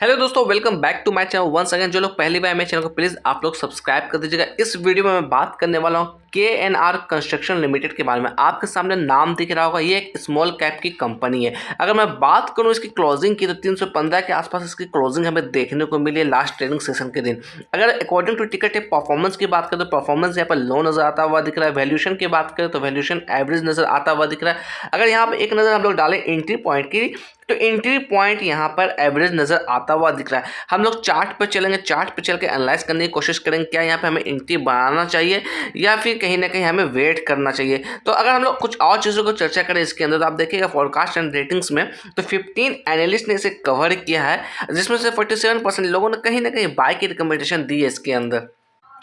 Hello दोस्तों, welcome back to my channel once again. जो लोग पहली बार मेरे चैनल को प्लीज़ आप लोग सब्सक्राइब कर दीजिएगा। इस वीडियो में मैं बात करने वाला हूँ KNR कंस्ट्रक्शन लिमिटेड के बारे में। आपके सामने नाम दिख रहा होगा, ये एक स्मॉल कैप की कंपनी है। अगर मैं बात करूँ इसकी क्लोजिंग की तो 315 के आसपास इसकी क्लोजिंग हमें देखने को मिली है लास्ट ट्रेडिंग सेशन के दिन। अगर अकॉर्डिंग टू टिकट परफॉर्मेंस की बात करें तो परफॉर्मेंस यहाँ पर लो नजर आता हुआ दिख रहा है। वैल्यूएशन की बात करें तो वैल्यूएशन एवरेज नजर आता हुआ दिख रहा है। अगर यहाँ पर एक नज़र हम लोग डालें एंट्री पॉइंट की तो एंट्री पॉइंट यहाँ पर एवरेज नजर आता हुआ दिख रहा है। हम लोग चार्ट पर चलेंगे, चार्ट पर चल के एनालाइज करने की कोशिश करेंगे क्या यहाँ पे हमें एंट्री बनाना चाहिए या फिर कहीं ना कहीं हमें वेट करना चाहिए। तो अगर हम लोग कुछ और चीज़ों को चर्चा करें इसके अंदर तो आप देखिएगा फॉरकास्ट एंड रेटिंग्स में तो 15 एनालिस्ट ने इसे कवर किया है, जिसमें से 47% लोगों ने कहीं ना कहीं बाय की रिकमेंडेशन दी है इसके अंदर।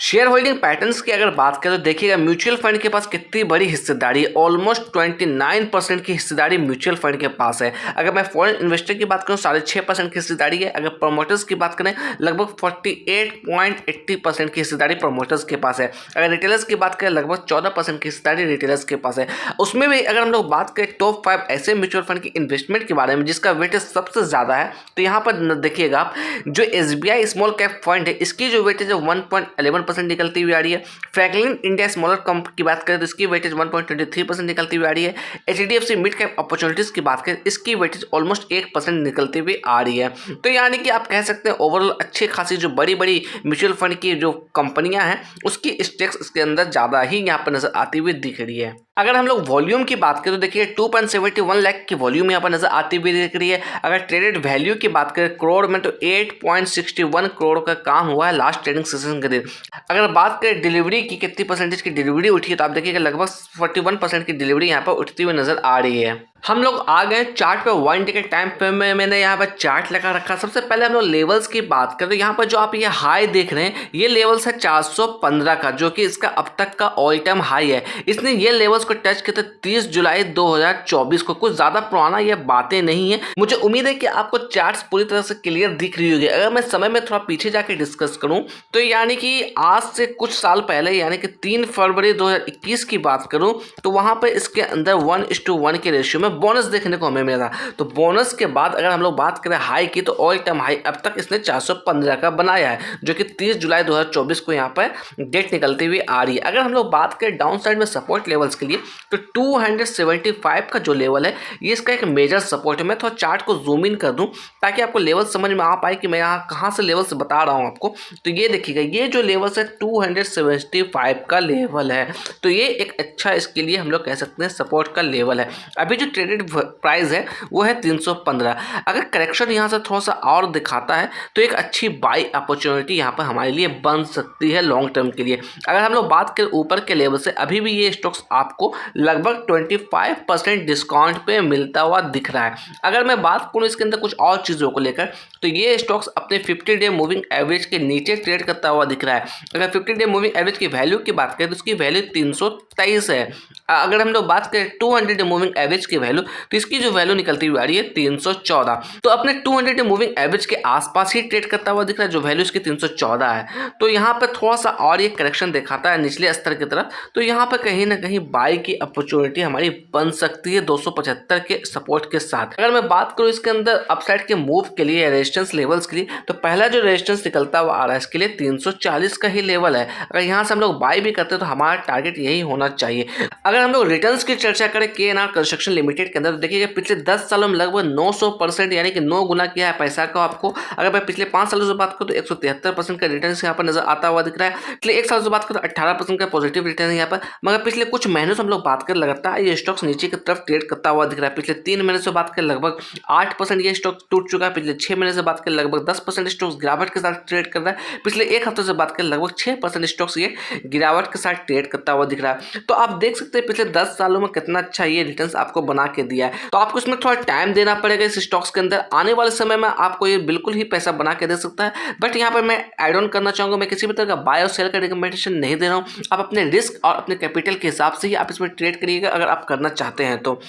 शेयर होल्डिंग पैटर्न्स की अगर बात करें तो देखिएगा म्यूचुअल फंड के पास कितनी बड़ी हिस्सेदारी है। ऑलमोस्ट 29% की हिस्सेदारी म्यूचुअल फंड के पास है। अगर मैं फॉरेन इन्वेस्टर की बात करूँ 6.5% की हिस्सेदारी है। अगर प्रमोटर्स की बात करें लगभग 48.80% की हिस्सेदारी प्रमोटर्स के पास है। अगर रिटेलर्स की बात करें लगभग 14% की हिस्सेदारी रिटेलर्स के पास है। उसमें भी अगर हम लोग बात करें टॉप 5 ऐसे म्यूचुअल फंड की इन्वेस्टमेंट के बारे में जिसका वेटेज सबसे ज़्यादा है तो यहाँ पर देखिएगा आप जो SBI स्मॉल कैप फंड है इसकी जो वेटेज है 1.11% निकलती हुई आ रही है। फ्रैंकलिन इंडिया स्मॉलर कंप की बात करें तो इसकी वेटेज 1.23% निकलती हुई आ रही है। HDFC मिड कैप अपॉर्चुनिटीज की बात करें इसकी वेटेज ऑलमोस्ट 1% निकलती हुई आ रही है। तो यानी कि आप कह सकते हैं ओवरऑल अच्छी खासी जो बड़ी बड़ी म्यूचुअल फंड की जो कंपनियां हैं उसकी स्टेक्स इसके अंदर ज़्यादा ही यहाँ पर नजर आती हुई दिख रही है। अगर हम लोग वॉल्यूम की बात करें तो देखिए 2.71 लाख की वॉल्यूम यहाँ पर नजर आती हुई दिख रही है। अगर ट्रेडेड वैल्यू की बात करें करोड़ में तो 8.61 करोड़ का काम हुआ है लास्ट ट्रेडिंग सेशन के दिन। अगर बात करें डिलीवरी की कितनी परसेंटेज की डिलीवरी उठी है तो आप देखिएगा लगभग 41% की डिलीवरी यहाँ पर उठती हुई नजर आ रही है। हम लोग आ गए चार्ट पे 1 डे के टाइम पे में मैंने यहाँ पर चार्ट लगा रखा। सबसे पहले हम लोग लेवल्स की बात करें तो यहाँ पर जो आप ये हाई देख रहे हैं ये लेवल्स है 415 का, जो कि इसका अब तक का ऑल टाइम हाई है। इसने ये लेवल्स को टच किया था 30 जुलाई 2024 को। कुछ ज्यादा पुराना ये बातें नहीं है। मुझे उम्मीद है कि आपको चार्ट्स पूरी तरह से क्लियर दिख रही होगी। अगर मैं समय में थोड़ा पीछे जाके डिस्कस करूं तो यानी कि आज से कुछ साल पहले यानी कि 3 फरवरी 2021 की बात करूं तो वहां पर इसके अंदर 1:1 के रेशियो में बोनस देखने को हमें मिला। तो बोनस के बाद अगर हम लोग बात करें हाई की तो ऑल टाइम हाई अब तक इसने 415 का बनाया है, जो कि 30 जुलाई 2024 को यहाँ पर डेट निकलती हुई आ रही है। अगर हम लोग बात करें डाउन साइड में सपोर्ट लेवल्स के लिए तो 275 का जो लेवल है ये इसका एक मेजर सपोर्ट है। मैं थोड़ा चार्ट को जूम इन कर दूं ताकि आपको लेवल समझ में आ पाए कि मैं यहाँ कहाँ से लेवल्स बता रहा हूँ आपको। तो ये देखिएगा ये जो लेवल्स है 275 का लेवल है। तो ये एक अच्छा इसके लिए हम लोग कह सकते हैं सपोर्ट का लेवल है। अभी जो ट्रेडेड प्राइस है वो है 315। अगर करेक्शन यहाँ से थोड़ा सा और दिखाता है तो एक अच्छी बाई अपॉर्चुनिटी यहाँ पर हमारे लिए बन सकती है लॉन्ग टर्म के लिए। अगर हम लोग बात करें ऊपर के लेवल से अभी भी ये स्टॉक्स आपको लगभग 25% डिस्काउंट पे मिलता हुआ दिख रहा है। अगर मैं बात करूँ इसके अंदर कुछ और चीज़ों को लेकर तो ये स्टॉक्स अपने 50 डे मूविंग एवरेज के नीचे ट्रेड करता हुआ दिख रहा है। अगर 50 डे मूविंग एवरेज की वैल्यू की बात करें तो उसकी वैल्यू 323 है। अगर हम लोग बात करें 200 डे मूविंग एवरेज की वैल्यू तो इसकी जो वैल्यू निकलती हुई आ रही है 314। तो अपने 200 डे मूविंग एवरेज के आसपास ही ट्रेड करता हुआ दिख रहा है, जो वैल्यू इसकी 314 है। तो यहाँ पर थोड़ा सा और ये करेक्शन दिखाता है निचले स्तर की तरफ, तो यहाँ पर कहीं ना कहीं बाई की अपॉर्चुनिटी हमारी बन सकती है 275 के सपोर्ट के साथ। अगर मैं बात करूँ इसके अंदर अपसाइड के मूव के लिए रेजिस्टेंस लेवल्स के लिए तो पहला जो रेजिस्टेंस निकलता हुआ आ रहा है इसके लिए 340 का ही लेवल है। अगर यहाँ से हम लोग बाई भी करते हैं तो हमारा टारगेट यही होना चाहिए। अगर हम लोग रिटर्न्स की चर्चा करें KNR कंस्ट्रक्शन लिमिटेड के अंदर तो देखिएगा पिछले 10 सालों में लगभग 900% यानी कि 9 गुना किया है पैसा का आपको। अगर मैं पिछले 5 सालों से बात करूँ तो 173% का रिटर्न यहाँ पर नजर आता हुआ दिख रहा है। पिछले 1 साल से बात करें तो 18% का पॉजिटिव रिटर्न है यहाँ पर। मगर पिछले कुछ महीनों से हम लोग बात करें लगातार ये स्टॉक्स नीचे की तरफ ट्रेड करता हुआ दिख रहा है। पिछले 3 महीने से बात करें लगभग 8% ये स्टॉक टूट चुका है। पिछले 6 महीने से बात करें लगभग 10% स्टॉक्स गिरावट के साथ ट्रेड कर रहा है। पिछले 1 हफ्ते से बात करें लगभग 6% स्टॉक्स ये गिरावट के साथ ट्रेड करता हुआ दिख रहा है। तो आप देख सकते हैं पिछले 10 सालों में कितना अच्छा ये रिटर्न्स आपको बना के दिया है। तो आपको इसमें थोड़ा टाइम देना पड़ेगा इस स्टॉक्स के अंदर। आने वाले समय में आपको ये बिल्कुल ही पैसा बना के दे सकता है। बट यहाँ पर मैं ऐड ऑन करना चाहूँगा, मैं किसी भी तरह का बाय और सेल का रिकमेंडेशन नहीं दे रहा हूँ। आप अपने रिस्क और अपने कैपिटल के हिसाब से ही आप इसमें ट्रेड करिएगा अगर आप करना चाहते हैं तो।